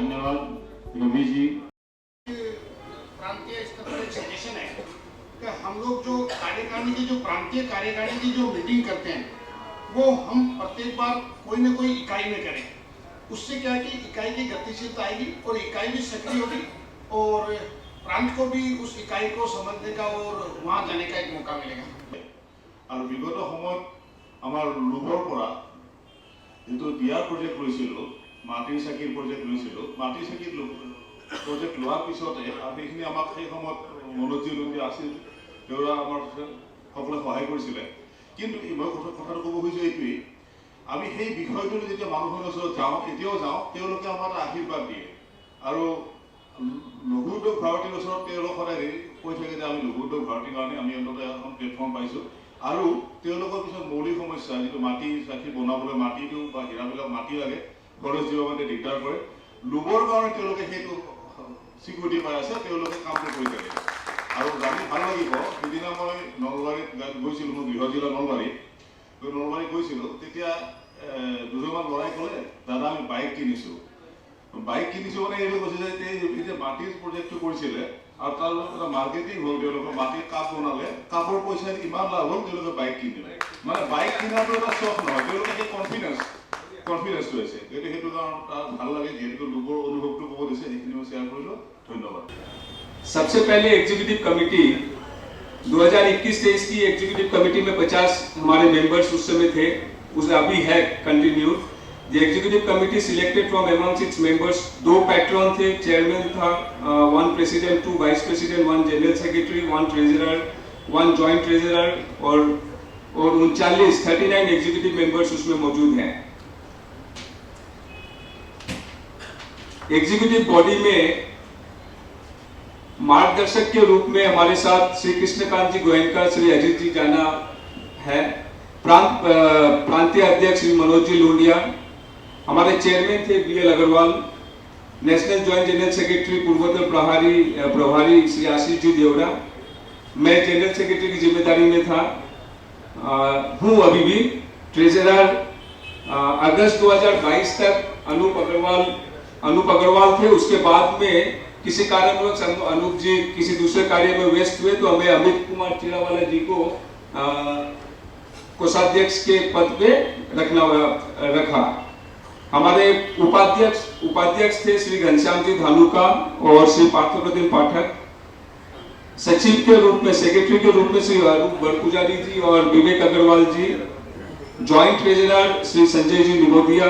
धन्यवाद रवि जी। प्रांतीय स्तर पर एक सजेशन है कि हम लोग जो कार्यकारिणी की जो प्रांतीय कार्यकारिणी की जो मीटिंग करते हैं वो हम प्रत्येक बार कोई ना कोई इकाई में करें। उससे क्या है कि इकाई की गतिशीलता आएगी और इकाई भी सक्रिय होगी और प्रांत को भी उस इकाई को समझने का और वहाँ जाने का एक मौका मिलेगा। और विगत समय आमार लोभर परा जो दियार प्रोजेक्ट लैसिलो माटिर चाकिर प्रोजेक्ट लैसिलो माटिर चाकिर प्रोजेक्ट लोৱাৰ পিছতে আৰু সেইখিনি আমাক সেই সময়ত মনোজি লোক আছিল তেওঁৰা আমাৰ সকলে সহায় কৰিছিলে। কিন্তু মই কথাটো ক'ব খুজিছোঁ এইটোৱেই, আমি সেই বিষয়টো যেতিয়া মানুহৰ ওচৰত যাওঁ এতিয়াও যাওঁ তেওঁলোকে আমাক আশীৰ্বাদ দিয়ে আৰু লঘু উদ্যোগ ভাৰতীৰ ওচৰত তেওঁলোক সদায় কৈ থাকে যে আমি লঘু উদ্যোগ ভাৰতীৰ কাৰণে আমি অন্ততঃ এখন প্লেটফৰ্ম পাইছোঁ আৰু তেওঁলোকৰ পিছত মৌলিক সমস্যা যিটো মাটি চাকি বনাবলৈ মাটিটো বা হীৰাবিলাক মাটি লাগে খৰচ দিব মানে দিগদাৰ কৰে লোভৰ কাৰণে তেওঁলোকে সেইটো স্বীকৃতি পাই আছে, তেওঁলোকে কামটো কৰি থাকে। আৰু জানি ভাল লাগিব সিদিনা মই নলবাৰীত গৈছিলোঁ, মোৰ গৃহ জিলা নলবাৰীত গৈছিলোঁ, তেতিয়া দুজনমান ল'ৰাই ক'লে দাদা আমি বাইক কিনিছোঁ মানে এইটো কৈছে যে এই যে মাটিৰ প্ৰজেক্টটো কৰিছিলে আৰু তাৰ এটা মাৰ্কেটিং হ'ল, তেওঁলোকে মাটিৰ কাপ বনালে, কাপৰ পইচা ইমান লাভ হ'ল তেওঁলোকে বাইক কিনিলে। মানে বাইক কিনাটো এটা চখ নহয়, তেওঁলোকে সেই কনফিডেন্সটো আছে। গতিকে সেইটো কাৰণ তাৰ ভাল লাগে, যিহেতু লোকৰ অনুভৱটো ক'ব দিছে সেইখিনি মই শ্বেয়াৰ কৰিলোঁ। ধন্যবাদ। सबसे पहले एग्जीक्यूटिव कमेटी 2021-23 की एग्जीक्यूटिव कमेटी में 50 हमारे मेंबर्स उस समय थे, उस अभी है continued. The executive committee selected from amongst its members 2 patron थे, चेयरमैन था, 1 president, 2 vice president, 1 general secretary, 1 treasurer, 1 joint treasurer और 39 एग्जीक्यूटिव मेंबर्स उसमें मौजूद हैं। एग्जीक्यूटिव बॉडी में मार्गदर्शक के रूप में हमारे साथ श्री कृष्णकांत जी गोयनका, श्री अजीत जी जाना है, प्रांतीय अध्यक्ष श्री मनोज जी लूंडिया, हमारे चेयरमैन थे BL Agarwal, national joint general secretary पूर्वोत्तर प्रभारी श्री आशीष जी देवड़ा, मैं जनरल सेक्रेटरी की जिम्मेदारी में था, हूँ अभी भी। ट्रेजरर अगस्त 2022 तक अनूप अग्रवाल थे। उसके बाद में किसी कारणवश अनूप जी किसी दूसरे कार्य में व्यस्त हुए तो हमें अमित कुमार चिरावाला जी को कोषाध्यक्ष के पद पे रखा। हमारे उपाध्यक्ष थे श्री घनश्याम जी धानुका और श्री पार्थप्रतिम पाठक। सचिव के रूप में, सेक्रेटरी के रूप में श्री अरूप बड़पुजारी जी और विवेक अग्रवाल जी, जॉइंट ट्रेजरर श्री संजय जी निगोदिया।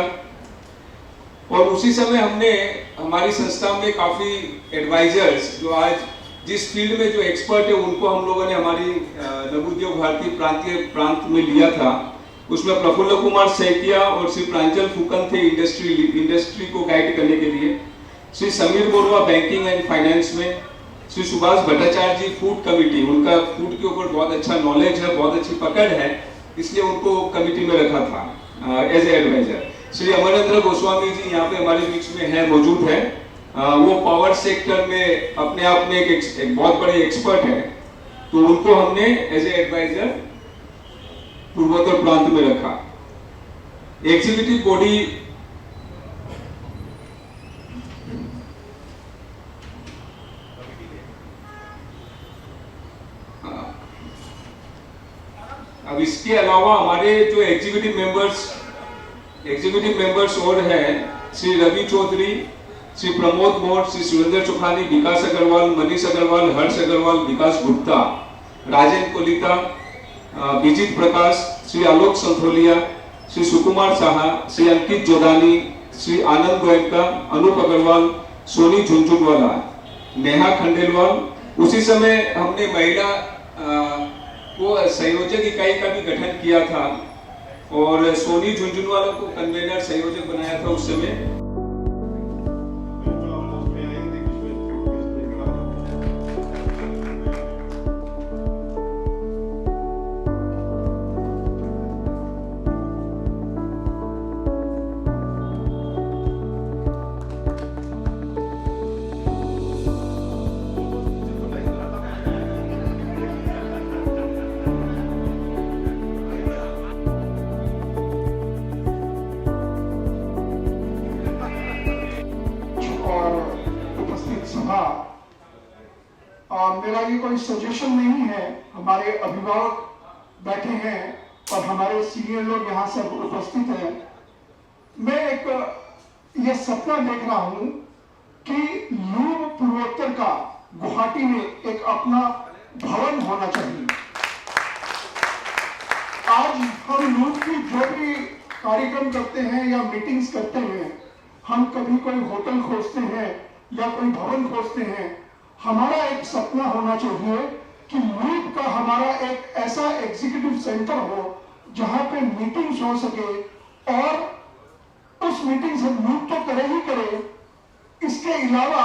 और उसी समय हमने हमारी संस्था में काफी एडवाइजर्स जो आज जिस फील्ड में जो एक्सपर्ट है उनको हम लोगों ने हमारी लघु उद्योग भारती प्रांत में लिया था। उसमें प्रफुल्ल कुमार सैकिया और श्री प्रांजल फुकन थे इंडस्ट्री को गाइड करने के लिए, Shri Sameer Borwa banking and finance में, श्री सुभाष भट्टाचार्य जी फूड कमिटी, उनका फूड के ऊपर बहुत अच्छा नॉलेज है, बहुत अच्छी पकड़ है, इसलिए उनको कमिटी में रखा था as a adviser. Shri Amarendra Goswami ji यहाँ पे हमारे बीच में है, मौजूद है। वो पावर सेक्टर में अपने आप में एक बहुत बड़े एक्सपर्ट है, तो उनको हमने एज ए एडवाइजर पूर्वोत्तर प्रांत में रखा। एग्जीक्यूटिव बॉडी अब इसके अलावा हमारे जो एग्जीक्यूटिव मेंबर्स और हैं श्री रवि चौधरी, श्री प्रमोद मोर, श्री सुरेंद्र चौखानी, विकास अग्रवाल, मनीष अग्रवाल, हर्ष अग्रवाल, विकास गुप्ता, राजेंद्र कोलिता, विजित प्रकाश, श्री आलोक संथोलिया, श्री सुकुमार साहा, श्री अंकित जोदानी, श्री आनंद गोयनका, अनूप अग्रवाल, सोनी झुंझुनवाला, नेहा खंडेलवाल। उसी समय हमने महिला को संयोजक इकाई का भी गठन किया था और सोनी झुंझुनवाला को कन्वेनर संयोजक बनाया था उस समय। मेरा ये कोई सजेशन नहीं है, हमारे अभिभावक बैठे हैं और हमारे सीनियर लोग यहाँ सब उपस्थित हैं। मैं एक ये सपना देख रहा हूँ कि लूब पूर्वोत्तर का गुवाहाटी में एक अपना भवन होना चाहिए। आज हम लूब की जो भी कार्यक्रम करते हैं या मीटिंग्स करते हैं, हम कभी कोई होटल खोजते हैं या कोई भवन खोजते हैं, हमारा एक सपना होना चाहिए कि लूब का हमारा एक ऐसा एग्जीक्यूटिव सेंटर हो जहां पे मीटिंग्स हो सके, और उस मीटिंग से लूब तो करे ही करे, इसके अलावा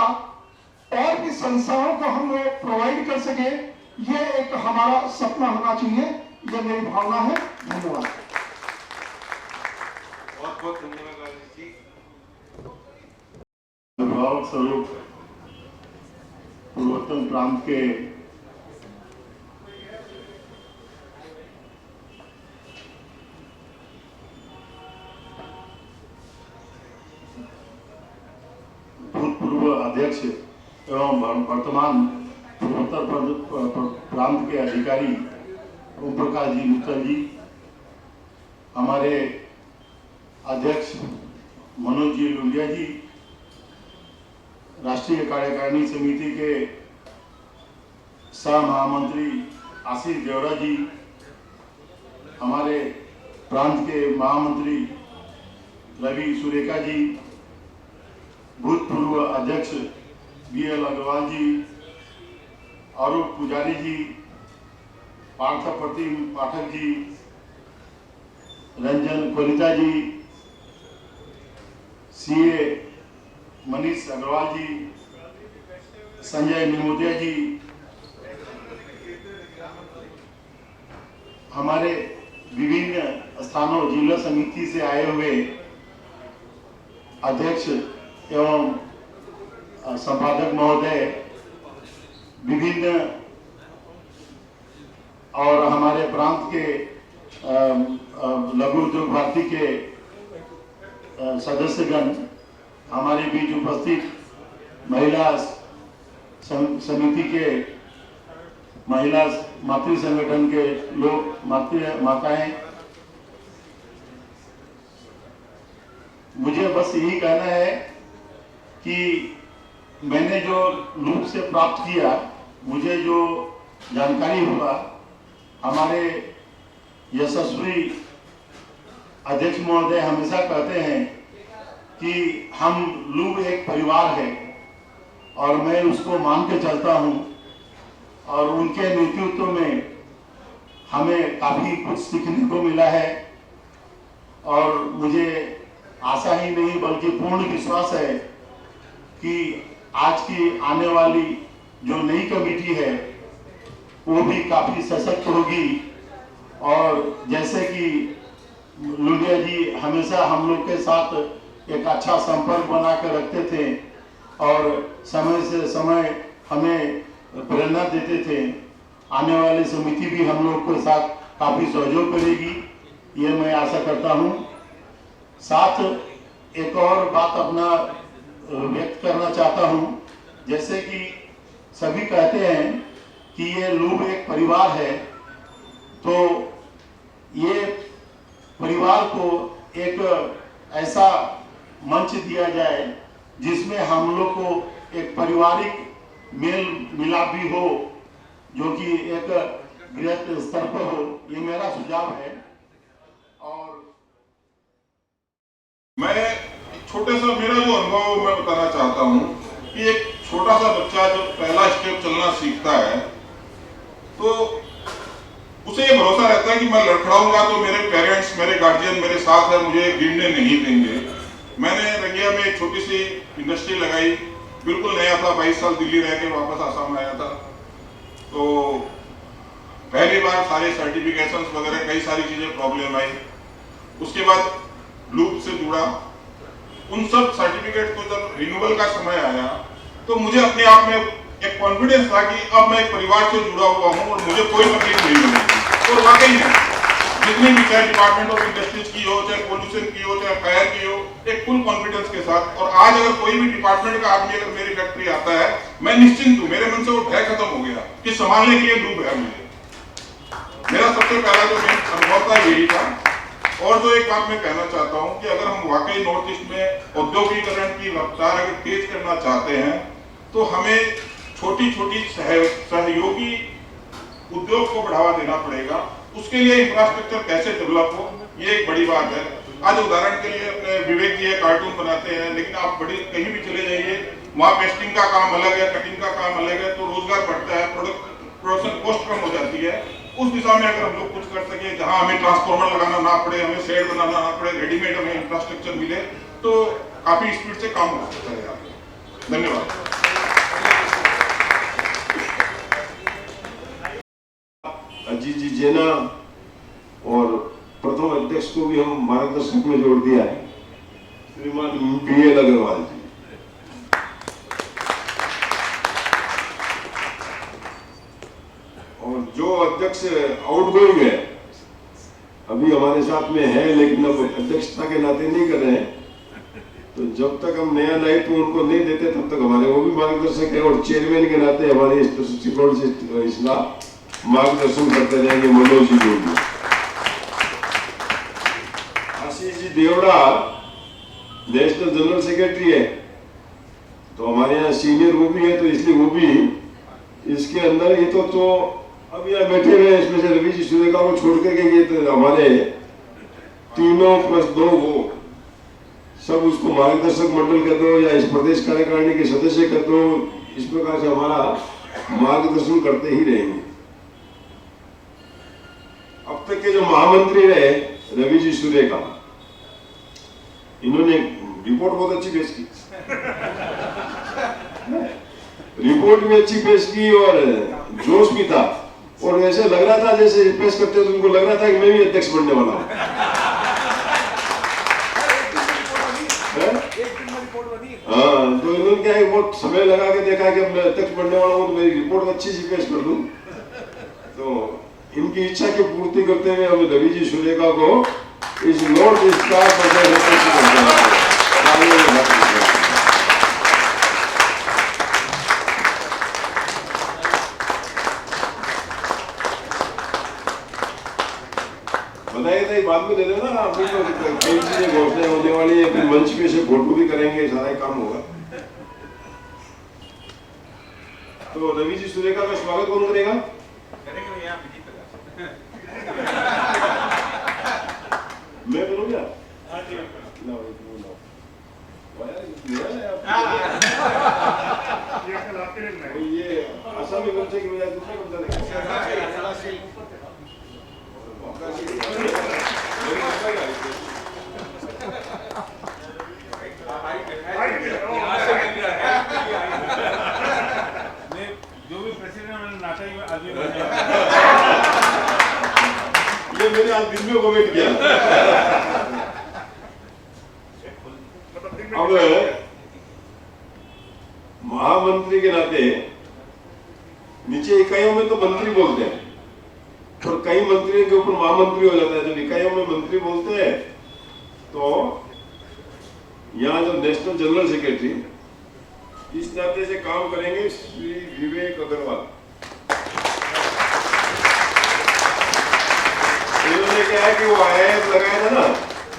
और भी संस्थाओं को हम प्रोवाइड कर सके। ये एक हमारा सपना होना चाहिए, ये मेरी भावना है। धन्यवाद। बहुत बहुत धन्यवाद राजेश जी। अभिभावक स्वरूप पूर्वोत्तर प्रांत के भूतपूर्व अध्यक्ष एवं वर्तमान पूर्वोत्तर प्रांत के अधिकारी ओम प्रकाश जी मित्तल जी, हमारे अध्यक्ष मनोज जी लुंडिया जी, राष्ट्रीय कार्यकारिणी समिति के सह महामंत्री आशीष देवरा जी, हमारे प्रांत के महामंत्री रवि सुरेखा जी, भूतपूर्व अध्यक्ष BL अग्रवाल जी, अरूप पुजारी जी, पार्थ प्रतिम पाठक जी, रंजन कोलिता जी, CA मनीष अग्रवाल जी, संजय निमोदिया जी, हमारे विभिन्न स्थानों जिला समिति से आए हुए अध्यक्ष एवं संपादक महोदय, विभिन्न और हमारे प्रांत के लघु उद्योग भारती के सदस्यगण, हमारे बीच उपस्थित महिला समिति के महिला मातृ संगठन के लोग, माताएं, मुझे बस यही कहना है कि मैंने जो लूब से प्राप्त किया, मुझे जो जानकारी हुआ, हमारे यशस्वी अध्यक्ष महोदय हमेशा कहते हैं कि हम लूब एक परिवार है, और मैं उसको मान के चलता हूं, और उनके नेतृत्व में हमें काफी कुछ सीखने को मिला है, और मुझे आशा ही नहीं बल्कि पूर्ण विश्वास है कि आज की आने वाली जो नई कमेटी है वो भी काफी सशक्त होगी। और जैसे कि लुंडिया जी हमेशा हम लोग के साथ एक अच्छा संपर्क बना कर रखते थे और समय से समय हमें प्रेरणा देते थे, आने वाली समिति भी हम लोग के साथ काफी सहयोग करेगी, ये मैं आशा करता हूं। साथ एक और बात अपना व्यक्त करना चाहता हूं, जैसे कि सभी कहते हैं कि ये लूब एक परिवार है, तो ये परिवार को एक ऐसा मंच दिया जाए जिसमें हम लोग को एक पारिवारिक मेल मिलाप भी हो, जो कि एक बृहत स्तर पर हो, ये मेरा सुझाव है। और मैं छोटे सा मेरा जो अनुभव मैं बताना चाहता हूँ कि एक छोटा सा बच्चा जो पहला स्टेप चलना सीखता है, तो उसे ये भरोसा रहता है कि मैं लड़खड़ाऊंगा तो मेरे पेरेंट्स, मेरे गार्जियन मेरे साथ है, मुझे गिरने नहीं देंगे। मैंने रंगिया में एक छोटी सी इंडस्ट्री लगाई, बिल्कुल नया था, 22 साल दिल्ली रह के वापस आसाम आया था, तो पहली बार सारे सर्टिफिकेशंस वगैरह कई सारी चीजें प्रॉब्लम आई। उसके बाद लूप से जुड़ा, उन सब सर्टिफिकेट को जब रिन्यूअल का समय आया तो मुझे अपने आप में एक कॉन्फिडेंस था कि अब मैं एक परिवार से जुड़ा हुआ हूँ और मुझे कोई तकलीफ नहीं होगी। और वाकई में जितनी भी, चाहे डिपार्टमेंट ऑफ इंडस्ट्रीज की हो, चाहे पोल्यूशन की हो, चाहे फायर की हो, एक फुल कॉन्फिडेंस के साथ। और आज अगर कोई भी डिपार्टमेंट का आदमी अगर मेरी फैक्ट्री आता है मैं निश्चिंत हूं, मेरे मन से वो भय खत्म हो गया कि संभालने के लिए लोग है मुझे। मेरा सबसे पहला जो मेन अनुभव था यही था। और जो एक बात मैं कहना चाहता हूं कि अगर हम वाकई नॉर्थ ईस्ट में औद्योगिकरण की रफ्तार अगर तेज करना चाहते हैं तो हमें छोटी छोटी सहयोगी उद्योग को बढ़ावा देना पड़ेगा। उसके लिए इंफ्रास्ट्रक्चर कैसे डेवलप हो, ये एक बड़ी बात है। आज उदाहरण के लिए अपने विवेक जी कार्टून बनाते हैं, लेकिन आप बड़ी कहीं भी चले जाइए, वहाँ पेस्टिंग का काम अलग है, कटिंग का काम अलग है, तो रोजगार बढ़ता है, प्रोडक्शन कॉस्ट कम हो जाती है। उस दिशा में अगर हम लोग कुछ कर सके, जहां हमें ट्रांसफार्मर लगाना ना पड़े, हमें शेड बनाना ना पड़े, रेडीमेड हमें इंफ्रास्ट्रक्चर मिले, तो काफी स्पीड से काम हो सकता है। धन्यवाद। अजीत जी जेना और प्रथम अध्यक्ष को भी हम मार्गदर्शक में जोड़ दिया है, श्रीमान पीएल अग्रवाल जी। और जो अध्यक्ष आउटगोइंग है अभी हमारे साथ में है, लेकिन अब अध्यक्षता के नाते नहीं कर रहे हैं, तो जब तक हम नया दायित्व उनको नहीं देते तब तक हमारे वो भी मार्गदर्शक है। और चेयरमैन के नाते हमारे इसका मार्गदर्शन करते रहेंगे मनोज जी जोगी। Ashish ji Devda national general secretary है, तो हमारे यहाँ सीनियर वो भी है, तो इसलिए वो भी इसके अंदर ये तो अब यहाँ बैठे हुए इसमें से रवि जी सुरेखा को छोड़ करके ये तो हमारे 3+2 वो सब उसको मार्गदर्शक मंडल कर दो या इस प्रदेश कार्यकारिणी के सदस्य कर दो, इस प्रकार से हमारा मार्गदर्शन करते ही रहेंगे। अब तक के जो महामंत्री रहे रवि जी सुरेखा, इन्होंने रिपोर्ट बहुत अच्छी पेश की, रिपोर्ट भी अच्छी पेश की और जोश भी था, और वैसे लग रहा था जैसे पेश करते तो उनको लग रहा था कि मैं भी अध्यक्ष बनने वाला हूं। हाँ, तो इन्होंने क्या है बहुत समय लगा के देखा कि अब मैं अध्यक्ष बनने वाला हूँ तो मेरी रिपोर्ट अच्छी सी पेश कर दूं। तो इनकी इच्छा की पूर्ति करते हुए हम रवि जी सुरेखा को इस नॉर्थ ईस्ट का बताइए बाद में दे देना, आपको कई चीजें घोषणा होने वाली है, फिर मंच पे से फोटो भी करेंगे, सारा काम होगा। तो रवि जी सुरेखा का स्वागत कौन करेगा? मैं बोलूँ क्या? ये असम में बच्चे की बजाय दूसरे को जो भी प्रेसिडेंट नाटा ही आदमी ये मैंने आज दिन में कमेंट किया। अब महामंत्री के नाते नीचे इकाइयों में तो मंत्री बोलते हैं और कई मंत्रियों के ऊपर महामंत्री हो जाता है। जब इकाइयों में मंत्री बोलते हैं तो यहाँ जो नेशनल जनरल सेक्रेटरी इस नाते से काम करेंगे श्री विवेक अग्रवाल। इन्होंने क्या है कि वो IAS लगाया था ना,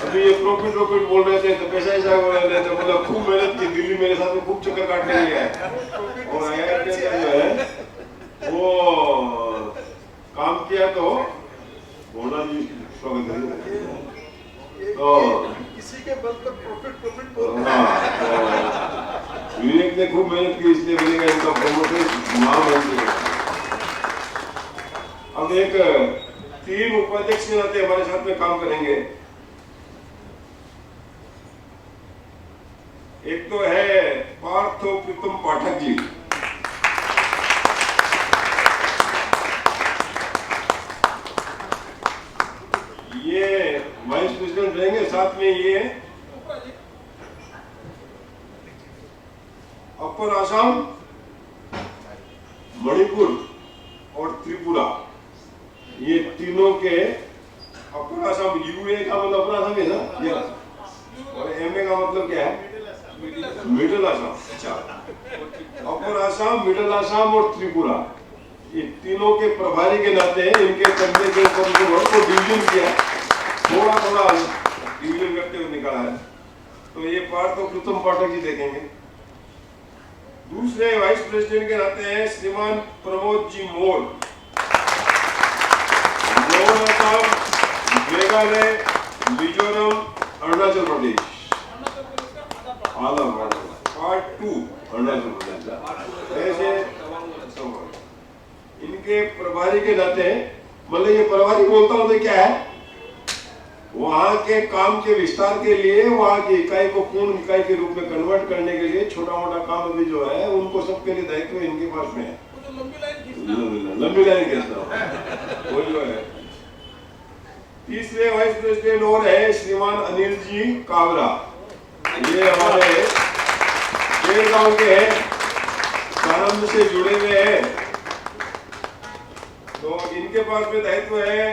अभी ये प्रॉफिट बोल रहे थे तो पैसा ऐसा बोल रहे थे, मतलब खूब मेहनत की, दिल्ली मेरे साथ में खूब चक्कर काटने लिए है और IAS के अंदर जो है वो काम किया तो होना जी स्वागत है। तो इसी के बल पर प्रॉफिट विवेक ने खूब मेहनत की, इसलिए मिलेगा इनका प्रमोशन महामंत्री। अब एक 3 उपाध्यक्ष के नाते हमारे साथ में काम करेंगे। एक तो है पार्थो प्रीतम पाठक जी, ये वाइस प्रेसिडेंट रहेंगे। साथ में ये अपर आसाम, मणिपुर और त्रिपुरा, ये तीनों के अपर आसाम, यूए का मतलब अपर आसाम है ना, और एमए का मतलब क्या है? मिडिल आसाम, अच्छा, अपर आसाम, मिडिल आसाम और त्रिपुरा, ये तीनों के प्रभारी के नाते इनके कंधे के ऊपर को डिवीजन किया, थोड़ा थोड़ा डिवीजन करते हुए निकाला है। तो ये पार्ट तो प्रीतम पाठक जी देखेंगे। दूसरे वाइस प्रेसिडेंट के नाते हैं श्रीमान प्रमोद जी मोर, असम, मेघालय, मिजोरम, अरुणाचल प्रदेश, आलम पार्ट 2 अरुणाचल प्रदेश। ऐसे इनके प्रभारी के नाते, मतलब ये प्रभारी बोलता हूं तो क्या है, वहां के काम के विस्तार के लिए, वहां की इकाई को पूर्ण इकाई के रूप में कन्वर्ट करने के लिए छोटा मोटा काम अभी जो है उनको सबके लिए दायित्व इनके पास में है। लंबी लाइन खींचना वो जो है। तीसरे वाइस प्रेसिडेंट और है श्रीमान अनिल जी कावरा, ये हमारे गांव के हैं, सानंद से जुड़े हुए हैं। तो इनके पास में दायित्व है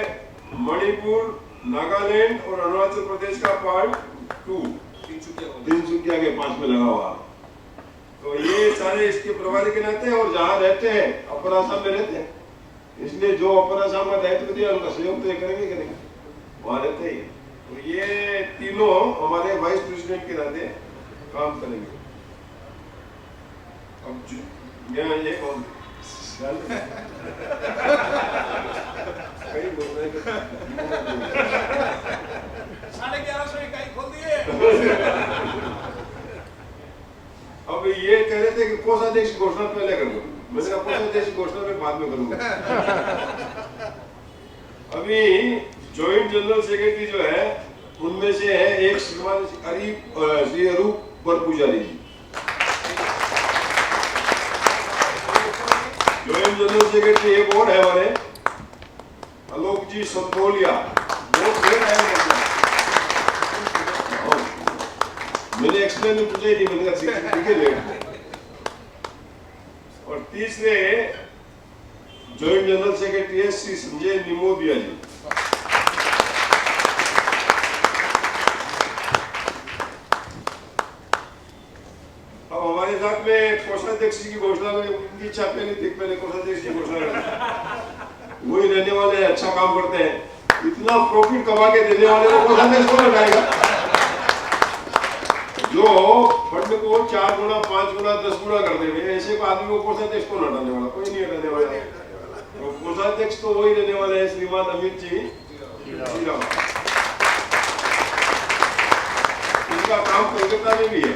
मणिपुर, नागालैंड और अरुणाचल प्रदेश का पार्ट 2, तिनसुकिया के पास में लगा हुआ। तो ये सारे इसके प्रभारी के नाते हैं, और जहाँ रहते हैं अपर आसाम में रहते हैं, इसलिए जो अपर आसाम का दायित्व दिया उनका सहयोग तो करेंगे, वहां रहते ही। तो ये तीनों हमारे वाइस प्रेसिडेंट के नाते काम करेंगे। अब यहाँ ये कौन अब ये कह रहे थे कि कोषाध्यक्ष की घोषणा पहले कर दो, मैंने कहा कोषाध्यक्ष की घोषणा मैं बाद में करूंगा। अभी जॉइंट जनरल सेक्रेटरी जो है उनमें से है एक श्रीमान श्री अरूप बरपुजारी जी, जॉइंट जनरल सेक्रेटरी एक और है हमारे आलोक जी संतोलिया, वो फिर आए। मैंने एक्सप्लेन में पूछा ही नहीं, मैंने कहा ठीक है। और तीसरे जॉइंट जनरल सेक्रेटरी है श्री संजय निमोदिया जी। अब हमारे साथ में कोषाध्यक्ष की घोषणा में उनकी इच्छा पहले थी, पहले कोषाध्यक्ष की घोषणा वही रहने वाले, अच्छा काम करते हैं, इतना प्रॉफिट कमा के देने वाले को कोषाध्यक्ष कौन हटाएगा? जो फंड को 4 गुना, 5 गुना, 10 गुना कर देंगे, ऐसे को आदमी को कोषाध्यक्ष कौन हटाने वाला? कोई नहीं हटाने वाला। तो कोषाध्यक्ष तो वही रहने वाले हैं श्रीमान अमित जी श्रीराम। इनका काम कोलकाता में भी है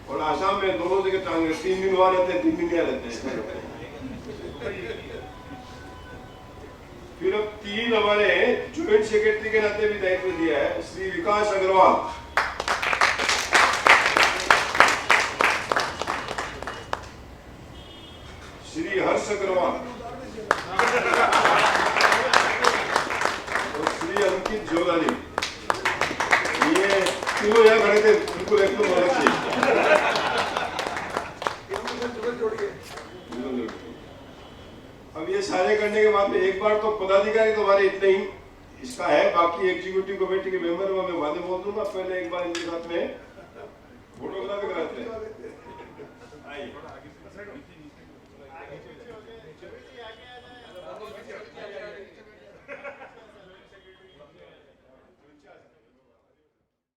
और आसाम में, दोनों जगह 3 दिन वहां रहते हैं, 3 दिन यहाँ रहते हैं। फिर अब 3 हमारे ज्वाइंट सेक्रेटरी के नाते भी दायित्व दिया है श्री विकास अग्रवाल, श्री हर्ष अग्रवाल और श्री अंकित जोलानी। ये तीनों यहाँ खड़े थे, बिल्कुल एकदम अलग से। अब ये सारे करने के बाद में एक बार तो पदाधिकारी तो हमारे इतने ही इसका है, बाकी एग्जीक्यूटिव कमेटी के मेंबर में मैं बाद में बोल दूंगा। पहले एक बार इनके साथ में फोटोग्राफी कराते हैं।